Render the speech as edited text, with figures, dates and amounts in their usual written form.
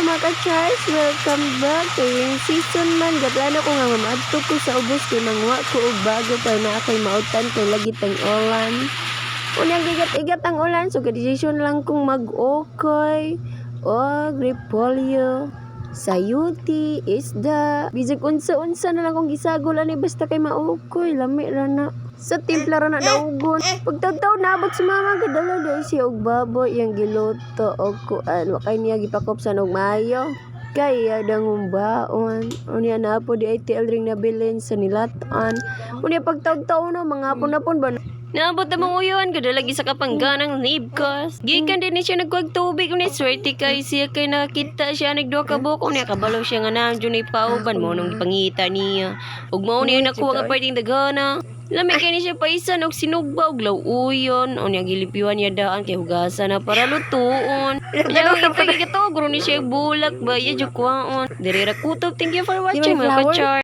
mga ka-Charles! Welcome back to yung season man. Gaplano ko nga mamadto ko sa ubos kay mangwa ko og bago pa na ako'y mautan kay lagit ang ulan. Unyang gigat-igat ang ulan, so gadesisyon lang kong mag-okoy o repolyo, sayuti, isda. Bisag unsa-unsa na lang kong gisagol ani basta kay maukoy, lami ra na. Sa timpla ra na daugon. Pagtaw-taw nabot si mama gadala dai siya og baboy yang giluto og kuan. Wa kay niya gipakop sa og mayo. Kaya dangong baon. Unya na po di ay ring nabilin sa nilatan. Unya pagtaw-taw no mga hapon-hapon ba naabot na mong uyon, kadala isa ka pang ganang nibkas. Gikan din ni siya nagkuhag tubig, unya swerte kay siya kay nakita siya nagduha ka buko, unya kabalo siya nga nang dyan ay pauban mo nung pangita niya. Ug mao niya nakuha nga parting dagana. Lami kay ni siya paisan og sinugba og lauyon, unya gilipiwan niya daan kay hugasan na para lutuon. Unya ipagigito, guro ni siya bulak ba, iya jukwaon. Diri ra kutob, thank you for watching mga ka-char.